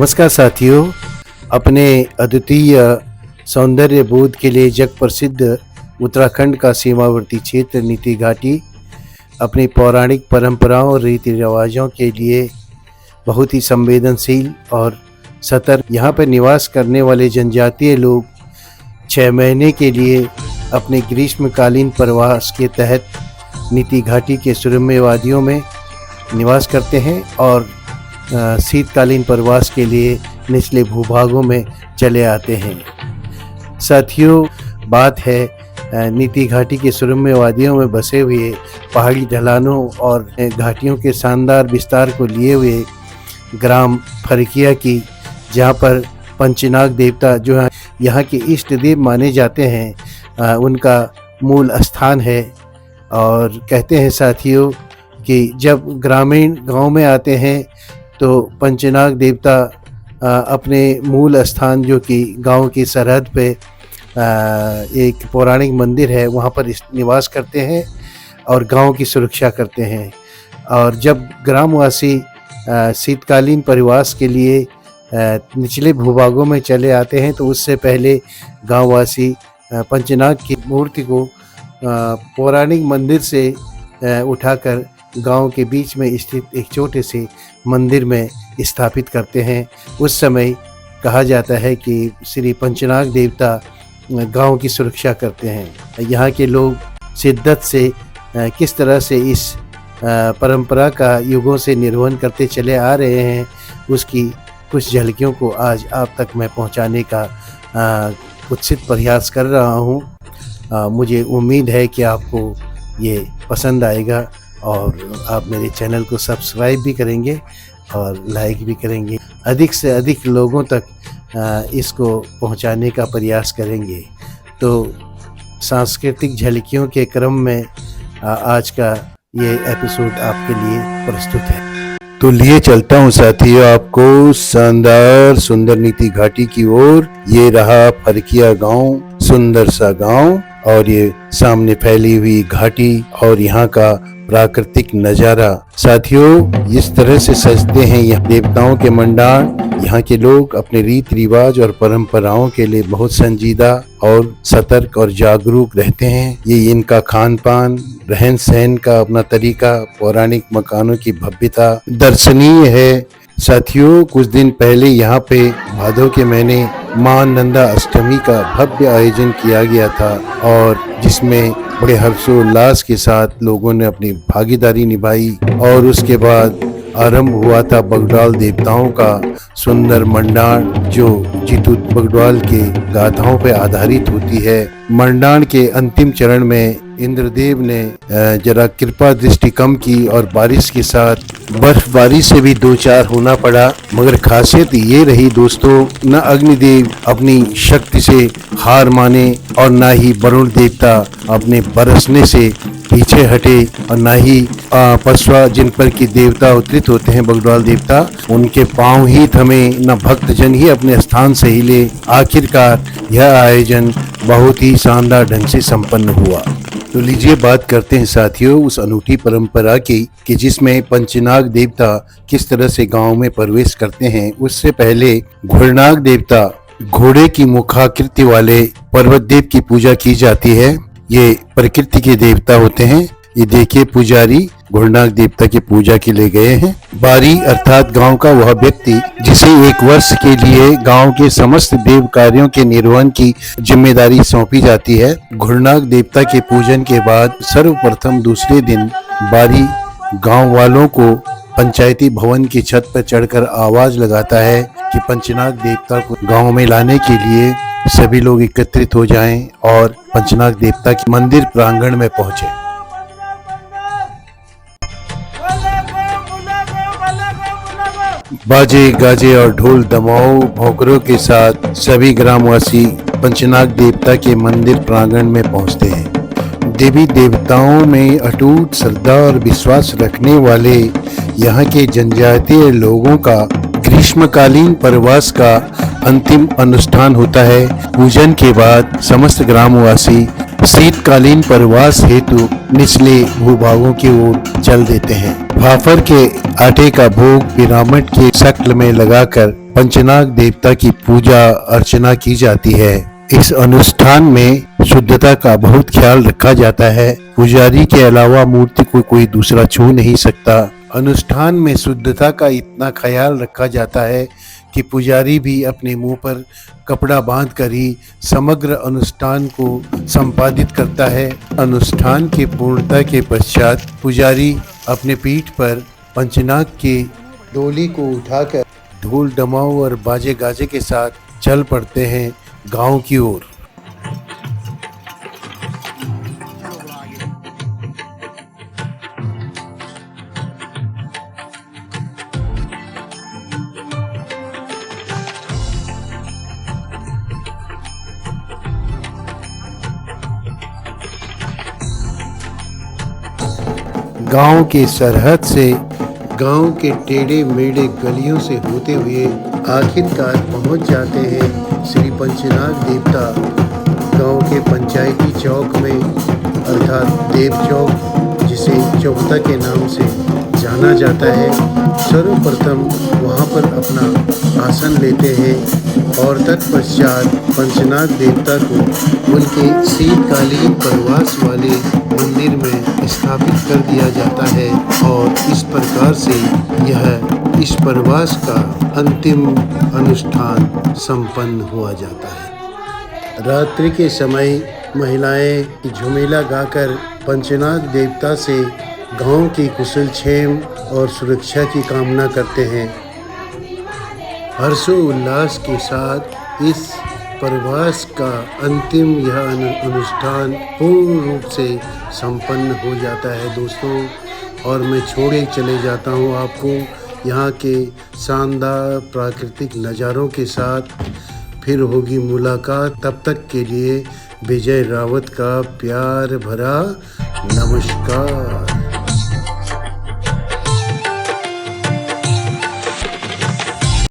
नमस्कार साथियों, अपने अद्वितीय सौंदर्य बोध के लिए जग प्रसिद्ध उत्तराखंड का सीमावर्ती क्षेत्र नीति घाटी अपनी पौराणिक परंपराओं और रीति रिवाजों के लिए बहुत ही संवेदनशील और सतर्क। यहाँ पर निवास करने वाले जनजातीय लोग 6 महीने के लिए अपने ग्रीष्मकालीन प्रवास के तहत नीति घाटी के सुरम्य वादियों में निवास करते हैं और शीतकालीन प्रवास के लिए निचले भूभागों में चले आते हैं। साथियों, बात है नीति घाटी के सुरम्य वादियों में बसे हुए पहाड़ी ढलानों और घाटियों के शानदार विस्तार को लिए हुए ग्राम फरकिया की, जहाँ पर पंचनाग देवता जो है यहाँ के इष्ट देव माने जाते हैं, उनका मूल स्थान है। और कहते हैं साथियों कि जब ग्रामीण गांव में आते हैं तो पंचनाग देवता अपने मूल स्थान जो कि गांव की सरहद पे एक पौराणिक मंदिर है, वहां पर निवास करते हैं और गांव की सुरक्षा करते हैं। और जब ग्रामवासी शीतकालीन प्रवास के लिए निचले भूभागों में चले आते हैं तो उससे पहले गांववासी पंचनाग की मूर्ति को पौराणिक मंदिर से उठाकर गांव के बीच में स्थित एक छोटे से मंदिर में स्थापित करते हैं। उस समय कहा जाता है कि श्री पंचनाग देवता गांव की सुरक्षा करते हैं। यहाँ के लोग शिद्दत से किस तरह से इस परंपरा का युगों से निर्वहन करते चले आ रहे हैं, उसकी कुछ झलकियों को आज आप तक मैं पहुँचाने का उत्सित प्रयास कर रहा हूँ। मुझे उम्मीद है कि आपको ये पसंद आएगा और आप मेरे चैनल को सब्सक्राइब भी करेंगे और लाइक भी करेंगे। अधिक से अधिक लोगों तक इसको पहुंचाने का प्रयास करेंगे। तो सांस्कृतिक झलकियों के क्रम में आज का ये एपिसोड आपके लिए प्रस्तुत है। तो लिए चलता हूँ साथियों आपको शानदार सुंदर नीति घाटी की ओर। ये रहा फरकिया गांव, सुंदर सा गांव, और ये सामने फैली हुई घाटी और यहाँ का प्राकृतिक नजारा। साथियों, इस तरह से सजते हैं यहाँ देवताओं के मंडार। यहाँ के लोग अपने रीति रिवाज और परंपराओं के लिए बहुत संजीदा और सतर्क और जागरूक रहते हैं। ये इनका खान पान, रहन सहन का अपना तरीका, पौराणिक मकानों की भव्यता दर्शनीय है। साथियों, कुछ दिन पहले यहाँ पे भादों के महीने मां नंदा अष्टमी का भव्य आयोजन किया गया था और जिसमें बड़े हर्षोल्लास के साथ लोगों ने अपनी भागीदारी निभाई। और उसके बाद आरंभ हुआ था बगडवाल देवताओं का सुंदर मंडाण, जो जीतू बगडवाल के गाथाओं पर आधारित होती है। मंडाण के अंतिम चरण में इंद्रदेव ने जरा कृपा दृष्टि कम की और बारिश के साथ बर्फबारी से भी दो चार होना पड़ा। मगर खासियत ये रही दोस्तों, न अग्निदेव अपनी शक्ति से हार माने और न ही वरुण देवता अपने बरसने से पीछे हटे, और न ही पशवा जिन पर की देवता अवतरित होते हैं बगडवाल देवता, उनके पांव ही थमे, न भक्तजन ही अपने स्थान से हिले। आखिरकार यह आयोजन बहुत ही शानदार ढंग से संपन्न हुआ। तो लीजिए बात करते हैं साथियों उस अनूठी परंपरा की कि जिसमें पंचनाग देवता किस तरह से गांव में प्रवेश करते हैं। उससे पहले घुड़नाग देवता, घोड़े की मुखाकृति वाले पर्वत देव की पूजा की जाती है। ये प्रकृति के देवता होते हैं। ये देखिए पुजारी घुड़नाग देवता की पूजा के लिए गए हैं। बारी अर्थात गांव का वह व्यक्ति जिसे एक वर्ष के लिए गांव के समस्त देव कार्यों के निर्वहन की जिम्मेदारी सौंपी जाती है। घुड़नाग देवता के पूजन के बाद सर्वप्रथम दूसरे दिन बारी गांव वालों को पंचायती भवन की छत पर चढ़कर आवाज लगाता है कि पंचनाग देवता को गांव में लाने के लिए सभी लोग एकत्रित हो जाएं और पंचनाग देवता के मंदिर प्रांगण में पहुंचे। बाजे गाजे और ढोल दमाओ भोंकरों के साथ सभी ग्रामवासी पंचनाग देवता के मंदिर प्रांगण में पहुंचते हैं। देवी देवताओं में अटूट श्रद्धा और विश्वास रखने वाले यहाँ के जनजातीय लोगों का ग्रीष्मकालीन प्रवास का अंतिम अनुष्ठान होता है। पूजन के बाद समस्त ग्रामवासी शीतकालीन प्रवास हेतु निचले भूभागों की ओर चल देते हैं। भाफर के आटे का भोग पिरामिड के शक्ल में लगाकर पंचनाग देवता की पूजा अर्चना की जाती है। इस अनुष्ठान में शुद्धता का बहुत ख्याल रखा जाता है। पुजारी के अलावा मूर्ति को कोई दूसरा छू नहीं सकता। अनुष्ठान में शुद्धता का इतना ख्याल रखा जाता है कि पुजारी भी अपने मुंह पर कपड़ा बांधकर ही समग्र अनुष्ठान को संपादित करता है। अनुष्ठान की पूर्णता के पश्चात पुजारी अपने पीठ पर पंचनाग की डोली को उठाकर ढोल डमाऊ और बाजे गाजे के साथ चल पड़ते हैं गांव की ओर। गांव के सरहद से गांव के टेढ़े मेढ़े गलियों से होते हुए आखिरकार पहुंच जाते हैं श्री पंचनाग देवता गांव के पंचायती चौक में, अर्थात देव चौक, जिसे चौबता के नाम से जाना जाता है। सर्वप्रथम वहां पर अपना आसन लेते हैं और तत्पश्चात पंचनाग देवता को उनके शीतकालीन प्रवास वाले मंदिर में स्थापित कर दिया जाता है और इस प्रकार से यह इस प्रवास का अंतिम अनुष्ठान संपन्न हुआ जाता है। रात्रि के समय महिलाएं झुमेला गाकर पंचनाग देवता से गांव की कुशल क्षेम और सुरक्षा की कामना करते हैं। हर्षोल्लास के साथ इस प्रवास का अंतिम यह अनुष्ठान पूर्ण रूप से संपन्न हो जाता है दोस्तों। और मैं छोड़े चले जाता हूँ आपको यहाँ के शानदार प्राकृतिक नज़ारों के साथ। फिर होगी मुलाकात, तब तक के लिए विजय रावत का प्यार भरा नमस्कार।